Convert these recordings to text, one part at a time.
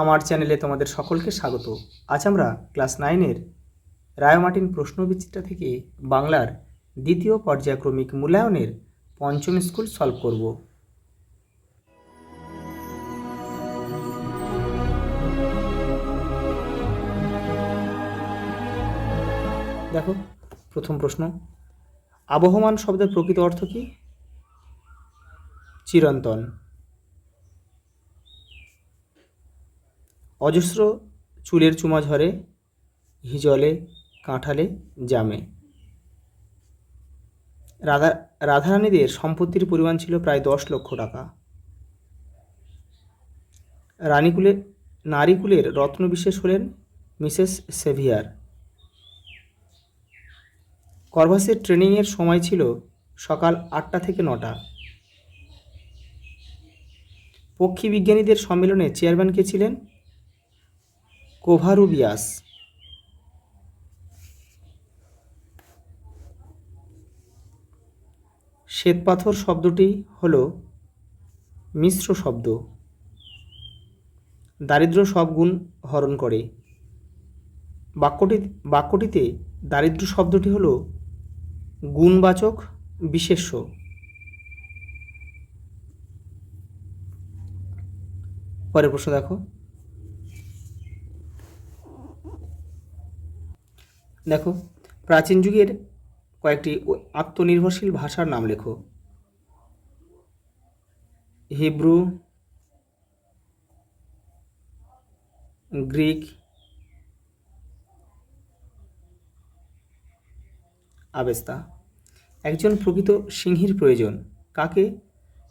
আমার চ্যানেলে তোমাদের সকলকে স্বাগত। আজ আমরা ক্লাস 9-এর রায় মার্টিন প্রশ্নবিচিত্রা থেকে বাংলার দ্বিতীয় পর্যায়ক্রমিক মূল্যায়নের পঞ্চম স্কুল সলভ করব। দেখো প্রথম প্রশ্ন, আবহমান শব্দের প্রকৃত অর্থ কী? চিরন্তন। অজস্র চুলের চুমা ঝরে, হিজলে কাঁঠালে জামে। রাধারানীদের সম্পত্তির পরিমাণ ছিল প্রায় 10 লক্ষ টাকা। নারীকুলের রত্নবিশেষ হলেন মিসেস সেভিয়ার। করভাসের ট্রেনিংয়ের সময় ছিল সকাল 8টা থেকে 9টা। পক্ষী বিজ্ঞানীদের সম্মেলনে চেয়ারম্যান কে ছিলেন? কোভারুবিয়াস। শ্বেতপাথর শব্দটি হল মিশ্র শব্দ। দারিদ্র্য সব গুণ হরণ করে। বাক্যটিতে দারিদ্র্য শব্দটি হল গুণবাচক বিশেষ্য। পরের প্রশ্ন দেখো প্রাচীন যুগের কয়েকটি আত্মনির্ভরশীল ভাষার নাম লেখো। Hebrew, Greek, Avesta. একজন প্রকৃত সিংহীর প্রয়োজন। কাকে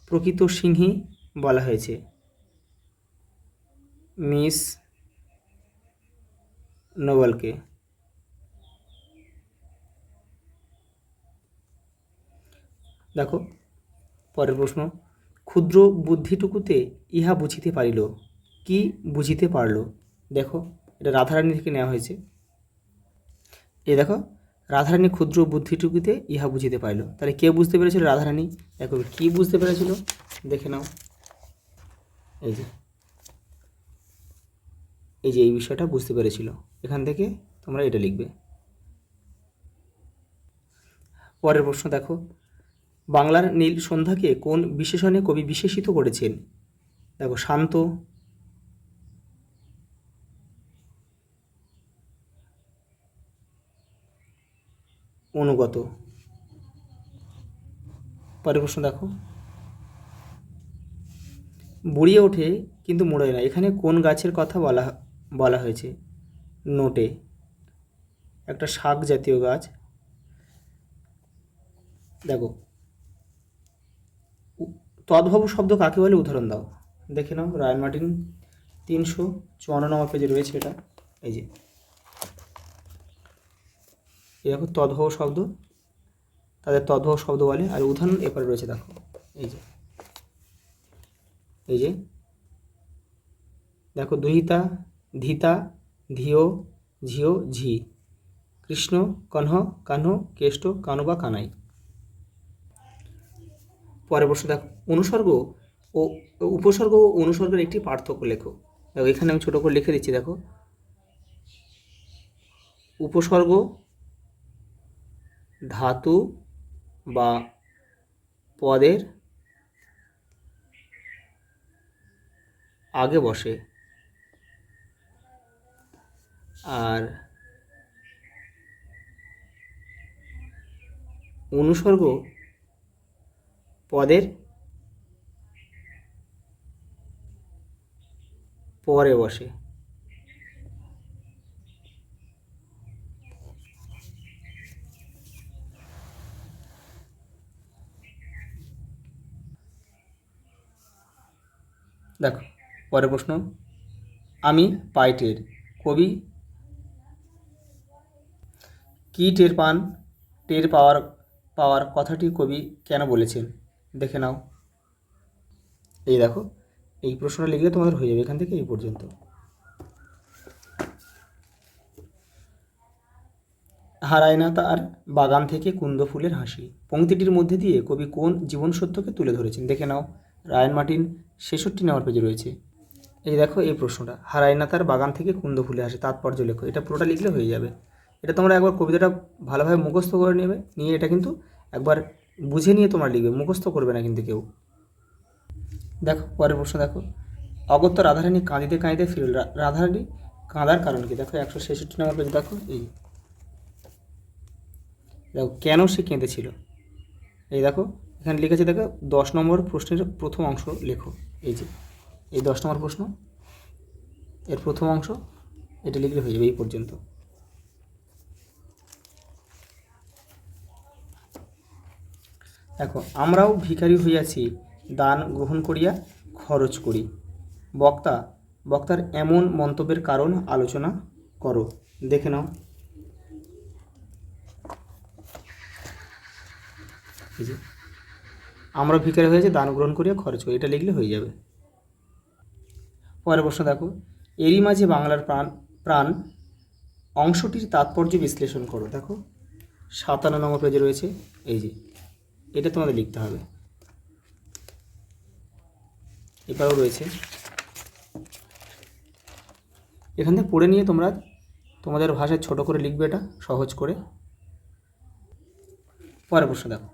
প্রকৃত সিংহী বলা হয়েছে? মিস নোবেলকে। দেখো পরের প্রশ্ন, ক্ষুদ্র বুদ্ধিটুকুতে ইহা বুঝিতে পারিল। কি বুঝিতে পারল? দেখো এটা রাধারানী থেকে নেওয়া হয়েছে। দেখো রাধারানী ক্ষুদ্র বুদ্ধিটুকুতে ইহা বুঝিতে পারিল। তাহলে কে বুঝতে পেরেছিল? রাধারানী। দেখো কি বুঝতে পেরেছিল দেখে নাও। এই যে এই বিষয়টা বুঝতে পেরেছিল। এখান থেকে তোমরা এটা লিখবে। পরের প্রশ্ন দেখো, বাংলার নীল সন্ধ্যাকে কোন বিশেষণে কবি বিশেষিত করেছেন? দেখো শান্ত, অনুগত। পরের প্রশ্ন দেখো, বুড়িয়ে ওঠে কিন্তু মোড়ে না, এখানে কোন গাছের কথা বলা হয়েছে? নোটে, একটা শাক জাতীয় গাছ। দেখো তদ্ভব শব্দ কাকে বলে? উদাহরণ দাও। দেখে নাও রায় মার্টিন 354 নম্বর পেজে রয়েছে এটা। এই যে দেখো তদ্ভব শব্দ, তাদের তদ্ভব শব্দ বলে। আর উদাহরণ এরপরে রয়েছে দেখো। এই যে দেখো দুহিতা, ধিতা, ধিও, ঝিও, ঝি। কৃষ্ণ, কনহ, কানহ, কেষ্ট, কানুবা, কানাই। পরের প্রশ্ন দেখো, অনুসর্গ ও উপসর্গ ও অনুসর্গের একটি পার্থক্য লেখো। দেখো এখানে আমি ছোট করে লিখে দিচ্ছি। দেখো উপসর্গ ধাতু বা পদের আগে বসে, আর অনুসর্গ পদের পরে বসে। দেখো পরের প্রশ্ন, আমি পাই টের, কবি কি টের পান? টের পাওয়ার কথাটি কবি কেন বলেছেন? দেখে নাও। এই দেখো এই প্রশ্নটা লিখলে তোমাদের হয়ে যাবে এখান থেকে এই পর্যন্ত। হারায় না তার বাগান থেকে কুন্দ ফুলের হাসি। পংক্তিটির মধ্যে দিয়ে কবি কোন জীবন সত্যকে তুলে ধরেছেন? দেখে নাও রায় মার্টিন 66 নম্বর পেজে রয়েছে। এই যে দেখো এই প্রশ্নটা, হারায় না তার বাগান থেকে কুন্দ ফুলে আসে, তাৎপর্য লেখো। এটা পুরোটা লিখলে হয়ে যাবে। এটা তোমরা একবার কবিতাটা ভালোভাবে মুখস্থ করে নেবে, নিয়ে এটা কিন্তু একবার বুঝে নিয়ে তোমরা লিখবে, মুখস্থ করবে না কিন্তু কেউ। দেখো পরের প্রশ্ন দেখো, অগত্য রাধারানী কাঁদিতে কাঁদিতে ফিরল। রাধারানী কাঁদার কারণ কি? দেখো 166 নম্বর পেজ, দেখো এই দেখো কেন সে কেঁদেছিল। এই দেখো এখানে লিখেছে, দেখো 10 নম্বর প্রশ্নের প্রথম অংশ লেখো। এই যে এই 10 নম্বর প্রশ্ন, এর প্রথম অংশ এটা লিখলে হয়ে যাবে এই পর্যন্ত। দেখো, আমরাও ভিখারি হইয়াছি, দান গ্রহণ করিয়া খরচ করি। বক্তার এমন মন্তব্যের কারণ আলোচনা করো। দেখে নাও। এই যে আমরা ভিখারি হয়েছে, দান গ্রহণ করিয়া খরচ করি, এটা লিখলে হয়ে যাবে। পরের প্রশ্ন দেখো, এরই মাঝে বাংলার প্রাণ অংশটির তাৎপর্য বিশ্লেষণ করো। দেখো 57 নম্বর পেজে রয়েছে। এই যে এটা তোমাদের লিখতে হবে। এবারেও রয়েছে, এখান থেকে পড়ে নিয়ে তোমরা তোমাদের ভাষায় ছোট করে লিখবে, এটা সহজ করে। পরের প্রশ্ন দেখো,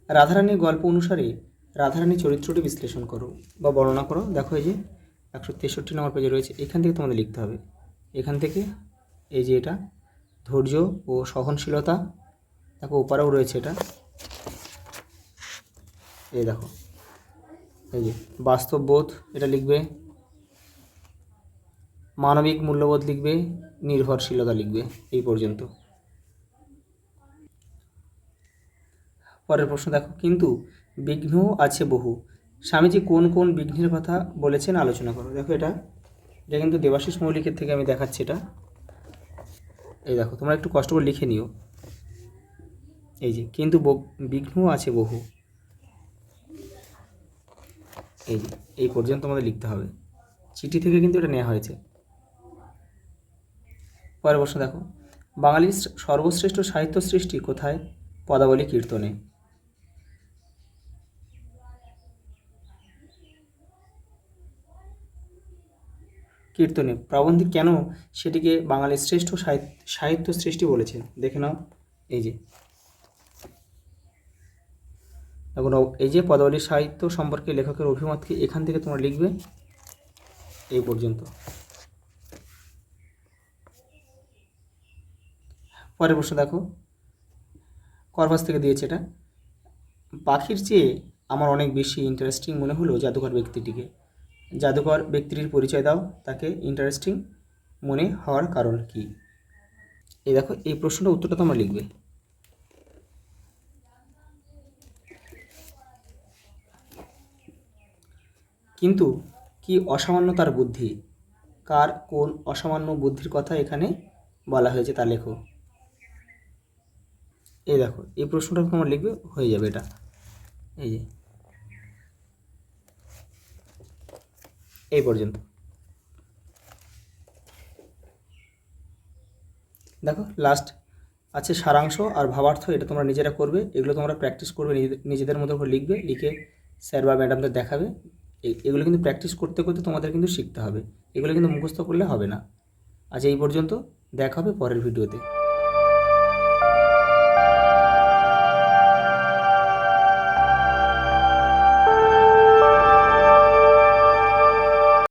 রাধারানীর গল্প অনুসারে রাধারানীর চরিত্রটি বিশ্লেষণ করো বা বর্ণনা করো। দেখো এই যে 163 নম্বর পেজে রয়েছে, এখান থেকে তোমাদের লিখতে হবে। এখান থেকে এই যে এটা ধৈর্য ও সহনশীলতা, দেখো ওপারেও রয়েছে এটা। এই দেখো এই যে বাস্তববোধ, এটা লিখবে। মানবিক মূল্যবোধ লিখবে, নির্ভরশীলতা লিখবে, এই পর্যন্ত। পরের প্রশ্ন দেখো, কিন্তু বিঘ্ন আছে বহু, স্বামীজি কোন কোন বিঘ্নের কথা বলেছেন আলোচনা করো। দেখো এটা কিন্তু দেবাশিস মৌলিকের থেকে আমি দেখাচ্ছি এটা। এই দেখো তোমরা একটু কষ্ট করে লিখে নিও। এই যে কিন্তু বিঘ্ন আছে বহু, এই যে এই পর্যন্ত তোমাদের লিখতে হবে, চিঠি থেকে কিন্তু এটা নেওয়া হয়েছে। পরের প্রশ্ন দেখো, বাঙালির সর্বশ্রেষ্ঠ সাহিত্য সৃষ্টি কোথায়? পদাবলী কীর্তনে। প্রাবন্ধিক কেন সেটিকে বাঙালির শ্রেষ্ঠ সাহিত্য সৃষ্টি বলেছেন? দেখে নাও। এই যে এখন এই যে পদাবলী সাহিত্য সম্পর্কে লেখকের অভিমতকে এখান থেকে তোমরা লিখবে, এই পর্যন্ত। পরের প্রশ্ন দেখো, করভাস থেকে দিয়েছে এটা, পাখির চেয়ে আমার অনেক বেশি ইন্টারেস্টিং মনে হলো জাদুকর ব্যক্তিটিকে। জাদুকর ব্যক্তিটির পরিচয় দাও, তাকে ইন্টারেস্টিং মনে হওয়ার কারণ কি? এই দেখো এই প্রশ্নটার উত্তরটা তোমরা লিখবে। কিন্তু কি অসামান্য তার বুদ্ধি, কার কোন অসামান্য বুদ্ধির কথা এখানে বলা হয়েছে তা লেখো। এই দেখো এই প্রশ্নটা তোমরা লিখবে, হয়ে যাবে এটা। এই যে এই পর্যন্ত। দেখো লাস্ট আছে সারাংশ আর ভাবার্থ, এটা তোমরা নিজেরা করবে, এগুলো তোমরা প্র্যাকটিস করবে, নিজেদের মতো করে লিখবে, লিখে স্যার বা ম্যাডামদের দেখাবে। এগুলো কিন্তু প্র্যাকটিস করতে করতে তোমাদের কিন্তু শিখতে হবে, এগুলো কিন্তু মুখস্থ করলে হবে না। আজ এই পর্যন্ত, দেখা হবে পরের ভিডিওতে।